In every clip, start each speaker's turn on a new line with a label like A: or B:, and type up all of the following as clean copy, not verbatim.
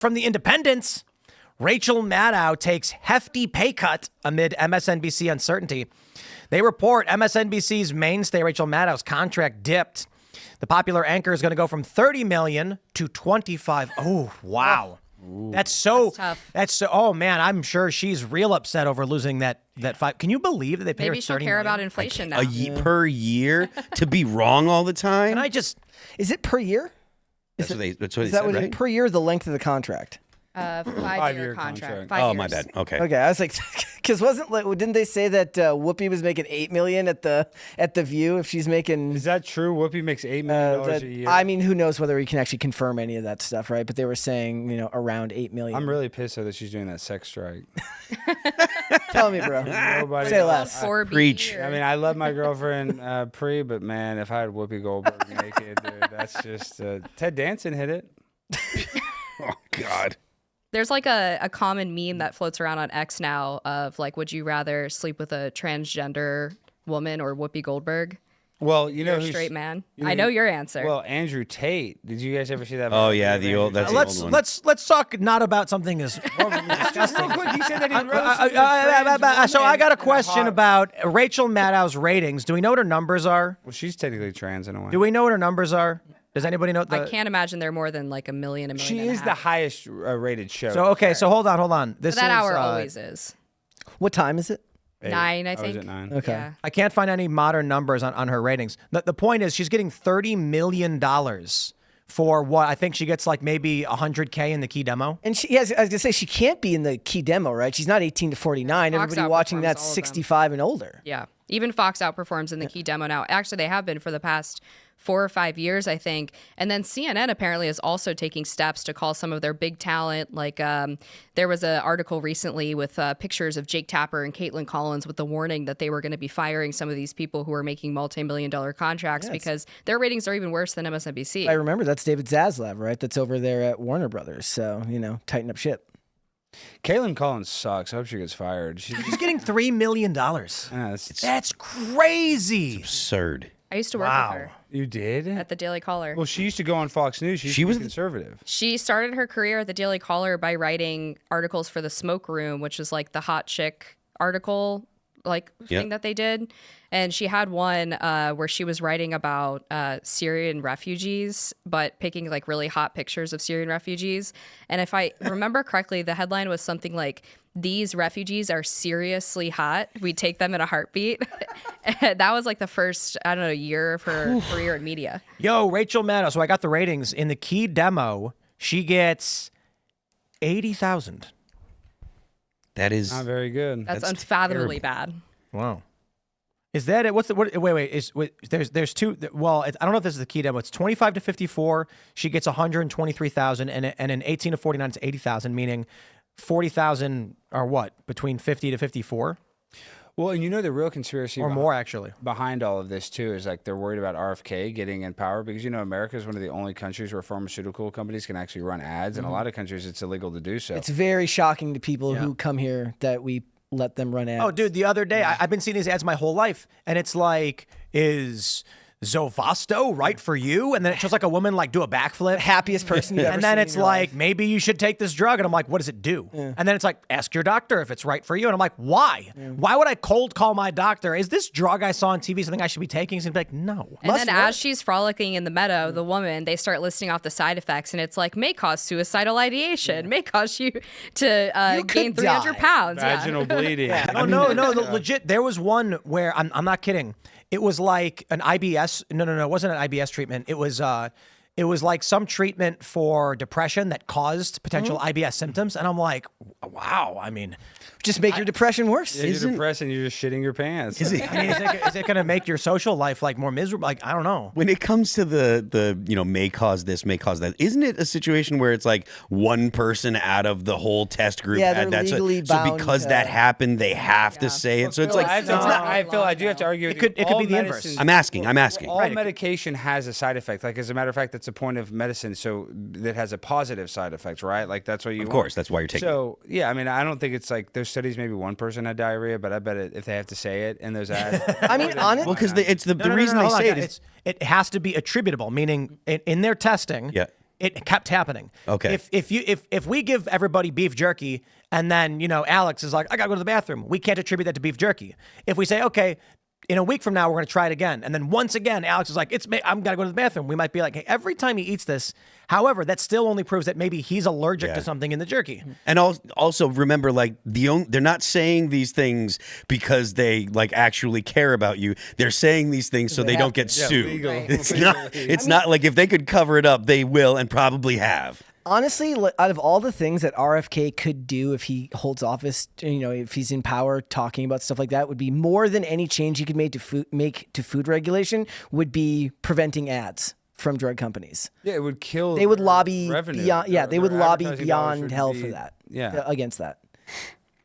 A: From the Independents, Rachel Maddow takes hefty pay cut amid MSNBC uncertainty. They report MSNBC's mainstay Rachel Maddow's contract dipped. The popular anchor is going to go from $30 million to $25. Oh, wow. Ooh. That's tough. Oh man, I'm sure she's real upset over losing that five. Can you believe that they pay her $30 million?
B: Maybe she'll care about inflation now.
C: Per year to be wrong all the time?
D: Is it per year?
C: That's what they said, right?
D: Per year, the length of the contract?
B: 5-year contract. 5
C: oh,
B: years.
C: my bad. Okay.
D: I was like, because didn't they say that Whoopi was making $8 million at the View if she's making?
E: Is that true? Whoopi makes $8 million a year.
D: I mean, who knows whether we can actually confirm any of that stuff, right? But they were saying, around $8 million.
E: I'm really pissed that she's doing that sex strike.
D: Tell me, bro. Say less.
C: Preach.
E: I mean, I love my girlfriend but man, if I had Whoopi Goldberg naked, dude, that's just Ted Danson hit it.
C: Oh God.
B: There's like a common meme that floats around on X now of like, would you rather sleep with a transgender woman or Whoopi Goldberg?
E: Well,
B: You're a straight man. I know your answer.
E: Well, Andrew Tate. Did you guys ever see that?
C: Oh yeah, the old one.
A: Let's talk not about something as disgusting.
E: Real quick, you said that he
A: so I got a question about Rachel Maddow's ratings. Do we know what her numbers are?
E: Well, she's technically trans in a way.
A: Do we know what her numbers are? Does anybody know?
B: I can't imagine they're more than like a million.
E: She is the highest rated show.
A: So okay, so hold on. This
B: that
A: is,
B: hour always is.
D: What time is it?
B: 9, I think.
E: Was it 9?
D: Okay.
B: Yeah.
A: I can't find any modern numbers on her ratings. The point is she's getting $30 million for what I think she gets like maybe $100K in the key demo.
D: And I was gonna say she can't be in the key demo, right? She's not 18 to 49.
B: Fox
D: Everybody watching
B: outperforms
D: that's
B: all of them.
D: 65 and older.
B: Yeah. Even Fox outperforms in the key demo now. Actually, they have been for the past 4 or 5 years, I think. And then CNN apparently is also taking steps to call some of their big talent. Like there was an article recently with pictures of Jake Tapper and Caitlin Collins with the warning that they were going to be firing some of these people who are making multi-million-dollar contracts because their ratings are even worse than MSNBC.
D: I remember that's David Zaslav, right? That's over there at Warner Brothers. So, tighten up shit.
E: Caitlin Collins sucks. I hope she gets fired.
A: She's getting $3 million. That's crazy.
C: It's absurd.
B: I used to work with her.
E: You did?
B: At the Daily Caller.
E: Well, she used to go on Fox News. She was conservative.
B: She started her career at the Daily Caller by writing articles for the Smoke Room, which is like the hot chick article thing that they did. And she had one where she was writing about Syrian refugees, but picking like really hot pictures of Syrian refugees. And if I remember correctly, the headline was something like, "These refugees are seriously hot. We take them in a heartbeat." That was like the first, year of her career in media.
A: Yo, Rachel Maddow. So I got the ratings. In the key demo, she gets 80,000.
C: That is
E: not very good.
B: That's unfathomably bad.
A: Wow. Is that it? There's two. Well, I don't know if this is the key demo. It's 25 to 54. She gets 123,000, and in 18 to 49, it's 80,000, meaning 40,000 are what, between 50 to 54.
E: Well, and the real conspiracy
A: more actually
E: behind all of this too is like they're worried about RFK getting in power because America is one of the only countries where pharmaceutical companies can actually run ads. In a lot of countries, it's illegal to do so.
D: It's very shocking to people who come here that we let them run ads.
A: Oh, dude, the other day, I've been seeing these ads my whole life, and it's like, is Zovasto right for you? And then it shows like a woman like do a backflip.
D: Happiest person you've ever
A: And then
D: seen
A: it's
D: in your
A: like,
D: life.
A: maybe you should take this drug. And I'm like, what does it do?
D: Yeah.
A: And then it's like, ask your doctor if it's right for you. And I'm like, why? Yeah. Why would I cold call my doctor? Is this drug I saw on TV something I should be taking? He's like, no.
B: And then as she's frolicking in the meadow, the woman, they start listing off the side effects. And it's like, may cause suicidal ideation, may cause you to gain 300 pounds.
E: Vaginal bleeding.
A: No, legit. There was one where, I'm not kidding. It was like an IBS. No, it wasn't an IBS treatment. It was like some treatment for depression that caused potential IBS symptoms. And I'm like, wow. I mean,
D: just make your depression worse.
E: Yeah, you're depressed and you're just shitting your pants.
A: Is it going to make your social life like more miserable? Like, I don't know.
C: When it comes to the may cause this, may cause that, isn't it a situation where it's like one person out of the whole test group had that? So because that happened, they have to say it. So it's like
E: I do have to argue.
A: It could be the inverse.
C: I'm asking.
E: All medication has a side effect. Like as a matter of fact, that's the point of medicine. So that has a positive side effect, right? Like that's what you.
C: Of course, that's why you're taking.
E: So yeah, I mean, I don't think it's like there's studies. Maybe one person had diarrhea, but I bet if they have to say it in those ads.
D: I mean, honestly,
C: because it's the reason they say it is
A: it has to be attributable, meaning in their testing.
C: Yeah.
A: It kept happening.
C: Okay.
A: If we give everybody beef jerky and then, Alex is like, I got to go to the bathroom, we can't attribute that to beef jerky. If we say, okay, in a week from now, we're going to try it again. And then once again, Alex is like, I'm going to go to the bathroom. We might be like, hey, every time he eats this. However, that still only proves that maybe he's allergic to something in the jerky.
C: And also remember, like, they're not saying these things because they like actually care about you. They're saying these things so they don't get sued.
B: Right.
C: It's not like if they could cover it up, they will and probably have.
D: Honestly, out of all the things that RFK could do if he holds office, if he's in power, talking about stuff like that, would be more than any change he could make to food regulation would be preventing ads from drug companies.
E: Yeah, it would kill.
D: They would lobby
E: revenue.
D: beyond. They would lobby
E: Advertising
D: beyond
E: dollars
D: hell
E: would
D: for
E: be-
D: that.
E: Yeah.
D: Against that.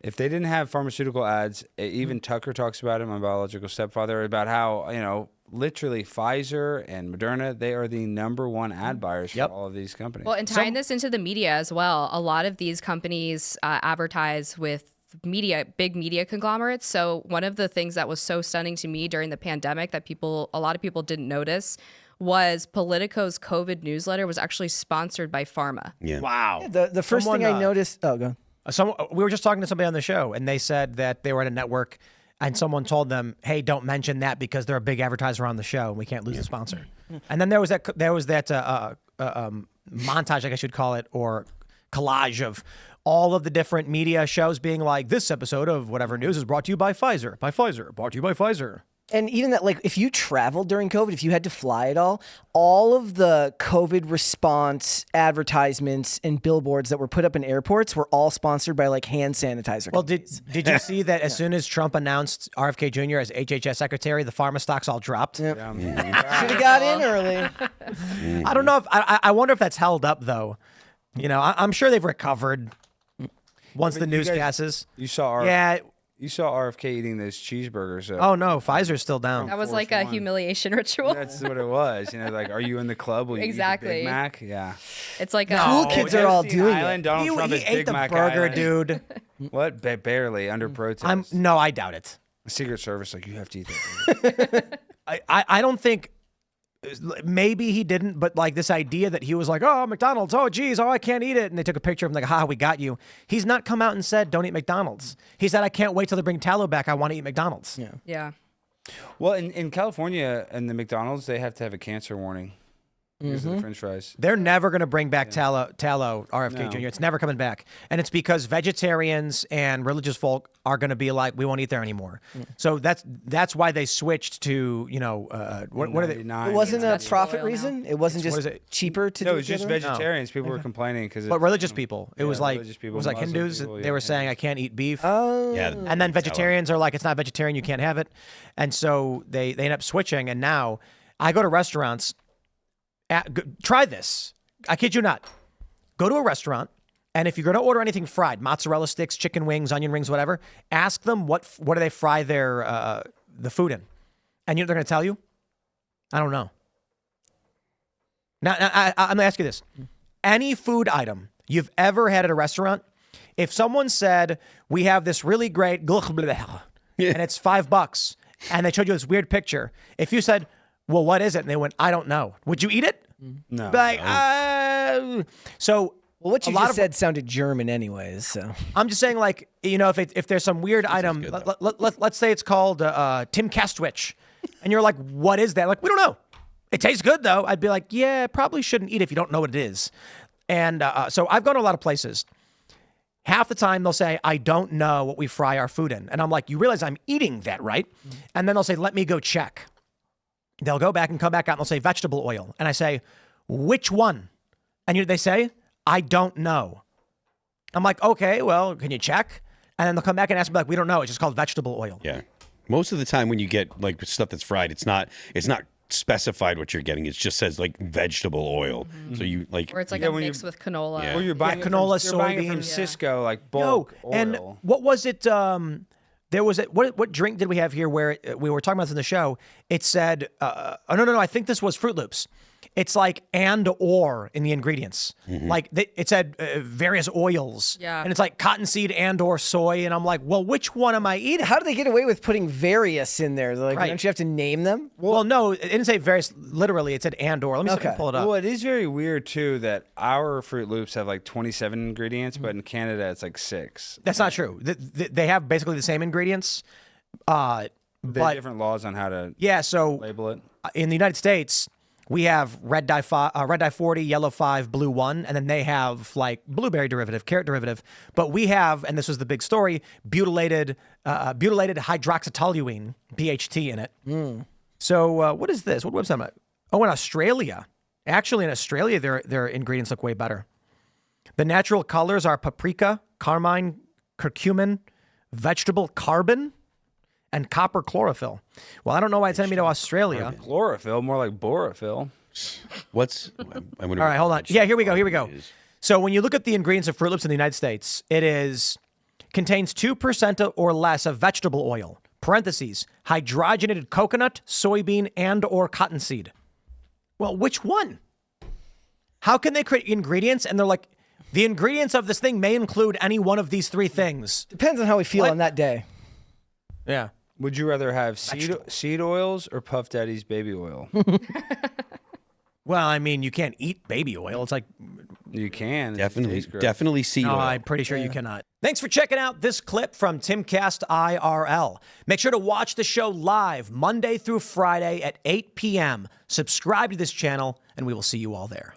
E: If they didn't have pharmaceutical ads, even Tucker talks about it, my biological stepfather, about how, literally Pfizer and Moderna, they are the #1 ad buyers for all of these companies.
B: Well, and tying this into the media as well, a lot of these companies advertise with big media conglomerates. So one of the things that was so stunning to me during the pandemic that a lot of people didn't notice was Politico's COVID newsletter was actually sponsored by Pharma.
C: Yeah.
A: Wow.
D: The first thing I noticed. Oh, go.
A: We were just talking to somebody on the show, and they said that they were at a network, and someone told them, "Hey, don't mention that because they're a big advertiser on the show, and we can't lose the sponsor." And then there was that montage, I guess you'd call it, or collage of all of the different media shows being like, "This episode of whatever news is brought to you by Pfizer, brought to you by Pfizer."
D: And even that, like, if you traveled during COVID, if you had to fly at all of the COVID response advertisements and billboards that were put up in airports were all sponsored by like hand sanitizer.
A: Well,
D: companies.
A: did you see that as soon as Trump announced RFK Jr. as HHS secretary, the pharma stocks all dropped?
D: Should have got in early.
A: I don't know if I wonder if that's held up though. I'm sure they've recovered once the news passes.
E: You saw You saw RFK eating those cheeseburgers.
A: Oh no, Pfizer's still down.
B: That was like a humiliation ritual.
E: That's what it was. Like, are you in the club? Will you
B: Exactly.
E: eat the Big Mac? Yeah.
B: It's like
D: Cool kids are all doing it.
E: Donald Trump
A: He
E: is
A: ate
E: Big
A: the
E: Mac
A: burger,
E: Island.
A: dude.
E: What? Barely under protest.
A: No, I doubt it.
E: The Secret Service, like, you have to eat that.
A: I don't think. Maybe he didn't, but like this idea that he was like, oh, McDonald's, oh, geez, oh, I can't eat it. And they took a picture of him like, ha, we got you. He's not come out and said, don't eat McDonald's. He said, I can't wait till they bring tallow back. I want to eat McDonald's.
B: Yeah.
E: Well, in California, and the McDonald's, they have to have a cancer warning because of the French fries.
A: They're never going to bring back tallow RFK Jr. It's never coming back. And it's because vegetarians and religious folk are going to be like, we won't eat there anymore. So that's why they switched to, what are they?
D: It wasn't a
B: vegetable
D: profit
B: oil now.
D: reason. It wasn't
A: What is
D: just
A: it?
D: cheaper to
E: No,
D: do
E: it was just
D: the other way?
E: vegetarians. People were complaining because.
A: But religious people. It was like
E: religious
A: it
E: people,
A: was like
E: Muslim
A: Hindus.
E: people,
A: They were saying,
E: Hindus.
A: I can't eat beef.
C: Yeah.
A: And then vegetarians are like, it's not vegetarian, you can't have it. And so they end up switching. And now I go to restaurants. Try this. I kid you not. Go to a restaurant, and if you're going to order anything fried, mozzarella sticks, chicken wings, onion rings, whatever, ask them what do they fry their the food in. And they're going to tell you? I don't know. Now I'm going to ask you this. Any food item you've ever had at a restaurant, if someone said, we have this really great and it's $5, and they showed you this weird picture, if you said, well, what is it? And they went, I don't know. Would you eat it?
E: No.
A: Like, so
D: Well, what you
A: a lot
D: just
A: of-
D: said sounded German anyways, so.
A: I'm just saying, like, if there's some weird item,
C: good,
A: let's say it's called Timcast, and you're like, what is that? Like, we don't know. It tastes good though. I'd be like, yeah, probably shouldn't eat it if you don't know what it is. And so I've gone to a lot of places. Half the time they'll say, I don't know what we fry our food in. And I'm like, you realize I'm eating that, right? And then they'll say, let me go check. They'll go back and come back out and they'll say vegetable oil. And I say, which one? And they say, I don't know. I'm like, okay, well, can you check? And then they'll come back and ask me like, we don't know. It's just called vegetable oil.
C: Yeah. Most of the time when you get like stuff that's fried, it's not specified what you're getting. It just says like vegetable oil. So you like
B: Or it's like
E: Yeah,
B: a
E: when
B: mix with canola.
C: Yeah.
E: Or you're buying it
A: canola,
E: from, you're buying it from
A: soybeans.
E: Cisco, like
A: No,
E: bulk oil.
A: and what was it? There was what drink did we have here where we were talking about this in the show? It said, oh no, I think this was Fruit Loops. it's like and or in the ingredients. Like it said various oils.
B: Yeah.
A: And it's like cottonseed and or soy. And I'm like, well, which one am I eating?
D: How do they get away with putting various in there? Like,
A: Right.
D: don't you have to name them?
A: Well, no, it didn't say various. Literally, it said and or. Let me see if I can pull it up.
E: Well, it is very weird too that our Fruit Loops have like 27 ingredients, but in Canada it's like 6.
A: That's not true. They have basically the same ingredients.
E: They have
A: But
E: different laws on how to
A: yeah, so
E: label it.
A: in the United States, we have red dye 40, yellow 5, blue 1, and then they have like blueberry derivative, carrot derivative. But we have, and this was the big story, butylated hydroxytoluene, BHT in it. So what is this? What website am I? Oh, in Australia. Actually, in Australia, their ingredients look way better. The natural colors are paprika, carmine, curcumin, vegetable carbon, and copper chlorophyll. Well, I don't know why it's sending me to Australia.
E: Chlorophyll, more like borophyll.
C: What's?
A: All right, hold on. Yeah, here we go. So when you look at the ingredients of Fruit Loops in the United States, contains 2% or less of vegetable oil, parentheses, hydrogenated coconut, soybean, and or cottonseed. Well, which one? How can they create ingredients and they're like, the ingredients of this thing may include any one of these 3 things?
D: Depends on how we feel on that day.
A: Yeah.
E: Would you rather have seed oils or Puff Daddy's baby oil?
A: Well, I mean, you can't eat baby oil. It's like,
E: You can.
C: Definitely seed
A: no,
C: oil.
A: I'm pretty sure you cannot. Thanks for checking out this clip from Timcast IRL. Make sure to watch the show live Monday through Friday at 8 p.m. Subscribe to this channel, and we will see you all there.